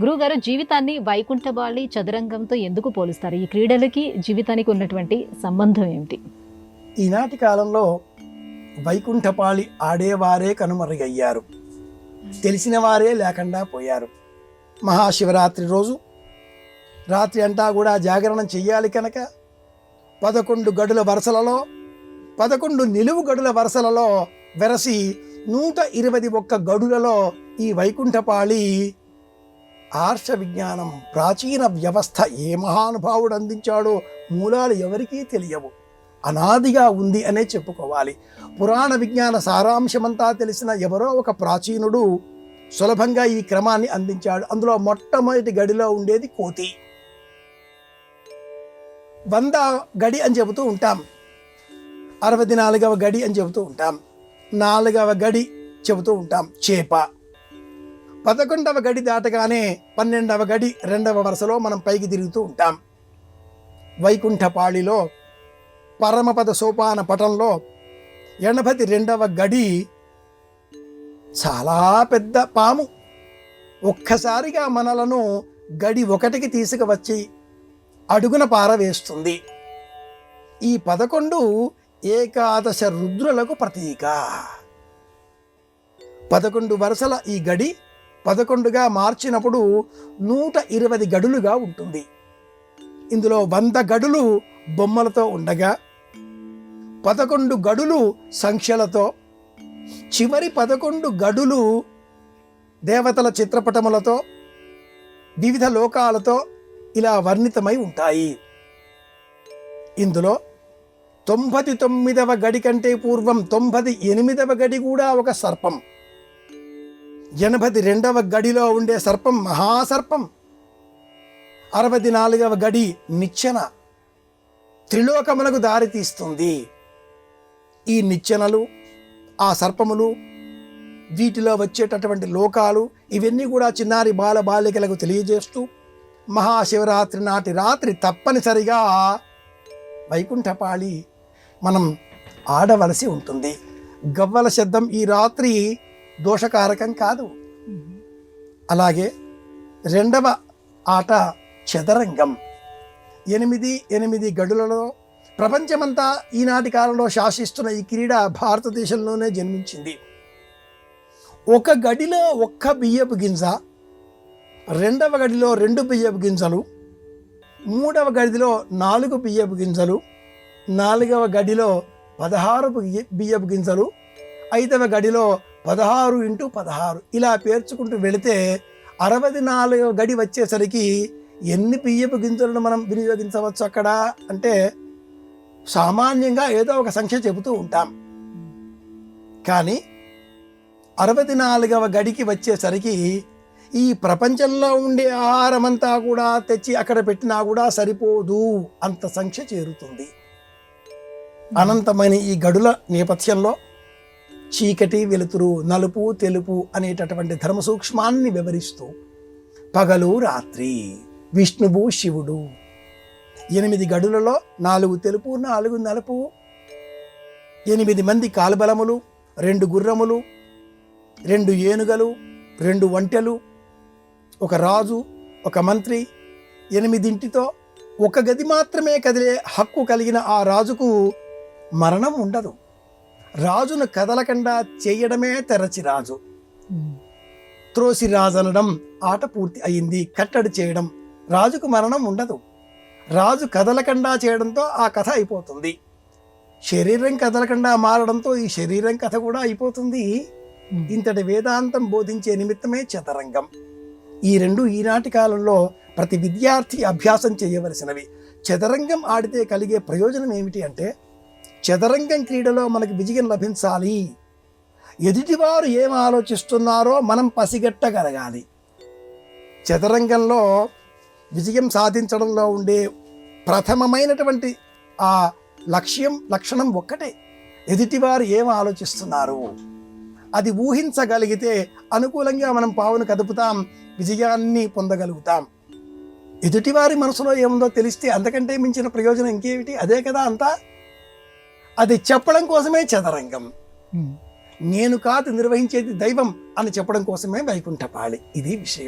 గురువుగారు, జీవితాన్ని వైకుంఠపాళి చదురంగంతో ఎందుకు పోలుస్తారు? ఈ క్రీడలకి జీవితానికి ఉన్నటువంటి సంబంధం ఏమిటి? ఈనాటి కాలంలో వైకుంఠపాళి ఆడేవారే కనుమరుగయ్యారు, తెలిసిన వారే లేకుండా పోయారు. మహాశివరాత్రి రోజు రాత్రి అంతా కూడా జాగరణం చెయ్యాలి కనుక 11 గడుల వరుసలలో 11 నిలువు గడుల వరుసలలో వెరసి 121 గడులలో ఈ వైకుంఠపాళి ఆర్ష విజ్ఞానం ప్రాచీన వ్యవస్థ ఏ మహానుభావుడు అందించాడో మూలాలు ఎవరికీ తెలియవు, అనాదిగా ఉంది అనే చెప్పుకోవాలి. పురాణ విజ్ఞాన సారాంశమంతా తెలిసిన ఎవరో ఒక ప్రాచీనుడు సులభంగా ఈ క్రమాన్ని అందించాడు. అందులో మొట్టమొదటి గడిలో ఉండేది కోతి. 100 గడి అని చెబుతూ ఉంటాం, 64వ గడి అని చెబుతూ ఉంటాం, 4వ గడి చెబుతూ ఉంటాం చేప. 11వ గడి దాటగానే 12వ గడి 2వ వరుసలో మనం పైకి తిరుగుతూ ఉంటాం. వైకుంఠపాళిలో పరమపద సోపాన పటంలో 82వ గడి చాలా పెద్ద పాము. ఒక్కసారిగా మనలను గడి 1కి తీసుకువచ్చి అడుగున పారవేస్తుంది. ఈ 11 ఏకాదశ రుద్రులకు ప్రతీక. 11 వరుసల ఈ గడి 11గా మార్చినప్పుడు 120 గడులుగా ఉంటుంది. ఇందులో 100 గడులు బొమ్మలతో ఉండగా 11 గడులు సంఖ్యలతో, చివరి 11 గడులు దేవతల చిత్రపటములతో, వివిధ లోకాలతో ఇలా వర్ణితమై ఉంటాయి. ఇందులో 99వ గడి కంటే పూర్వం 98వ గడి కూడా ఒక సర్పం. 82వ గడిలో ఉండే సర్పం మహాసర్పం. 64వ గడి నిచ్చెన, త్రిలోకములకు దారి తీస్తుంది. ఈ నిచ్చెనలు, ఆ సర్పములు, వీటిలో వచ్చేటటువంటి లోకాలు ఇవన్నీ కూడా చిన్నారి బాలబాలికలకు తెలియజేస్తూ మహాశివరాత్రి నాటి రాత్రి తప్పనిసరిగా వైకుంఠపాళి మనం ఆడవలసి ఉంటుంది. గవ్వల శబ్దం ఈ రాత్రి దోషకారకం కాదు. అలాగే 2వ ఆట చదరంగం. 8 గడులలో ప్రపంచమంతా ఈనాటి కాలంలో శాసిస్తున్న ఈ క్రీడ భారతదేశంలోనే జన్మించింది. ఒక గడిలో 1 బియ్యపు గింజ, 2వ గడిలో 2 బియ్యపు గింజలు, 3వ గడిలో 4 బియ్యపు గింజలు, 4వ గడిలో 16 బియ్యపు గింజలు, 5వ గడిలో 16 × 16 ఇలా పేర్చుకుంటూ వెళితే 64వ గడి వచ్చేసరికి ఎన్ని బియ్యపు గింజలను మనం వినియోగించవచ్చు అక్కడ అంటే సామాన్యంగా ఏదో ఒక సంఖ్య చెబుతూ ఉంటాం. కానీ 64వ గడికి వచ్చేసరికి ఈ ప్రపంచంలో ఉండే ఆహారమంతా కూడా తెచ్చి అక్కడ పెట్టినా కూడా సరిపోదు, అంత సంఖ్య చేరుతుంది. అనంతమైన ఈ గడుల నేపథ్యంలో చీకటి వెలుతురు, నలుపు తెలుపు అనేటటువంటి ధర్మ సూక్ష్మాన్ని వివరిస్తూ పగలు రాత్రి, విష్ణువు శివుడు, 8 గడులలో 4 తెలుపు 4 నలుపు, 8 మంది కాలుబలములు, 2 గుర్రములు, 2 ఏనుగలు, 2 ఒంటెలు, 1 రాజు, 1 మంత్రి, 8 ఒక గది మాత్రమే కదిలే హక్కు కలిగిన ఆ రాజుకు మరణం ఉండదు. రాజును కదలకుండా చేయడమే తెరచి రాజు. త్రోసి రాజనడం ఆట పూర్తి అయింది. కట్టడి చేయడం, రాజుకు మరణం ఉండదు. రాజు కదలకుండా చేయడంతో ఆ కథ అయిపోతుంది. శరీరం కదలకుండా మారడంతో ఈ శరీరం కథ కూడా అయిపోతుంది. ఇంతటి వేదాంతం బోధించే నిమిత్తమే చదరంగం. ఈ 2 ఈనాటి కాలంలో ప్రతి విద్యార్థి అభ్యాసం చేయవలసినవి. చదరంగం ఆడితే కలిగే ప్రయోజనం ఏమిటి అంటే, చదరంగం క్రీడలో మనకి విజయం లభించాలి. ఎదుటివారు ఏం ఆలోచిస్తున్నారో మనం పసిగట్టగలగాలి. చదరంగంలో విజయం సాధించడంలో ఉండే ప్రథమమైనటువంటి ఆ లక్షణం ఒక్కటే, ఎదుటివారు ఏం ఆలోచిస్తున్నారు అది ఊహించగలిగితే అనుకూలంగా మనం పావును కదుపుతాం, విజయాన్ని పొందగలుగుతాం. ఎదుటివారి మనసులో ఏముందో తెలిస్తే అంతకంటే మించిన ప్రయోజనం ఇంకేమిటి? అదే కదా అంతా. అది చెప్పడం కోసమే చదరంగం. నేను కాదు నిర్వహించేది దైవం అని చెప్పడం కోసమే వైకుంఠపాళి. ఇది విషయం.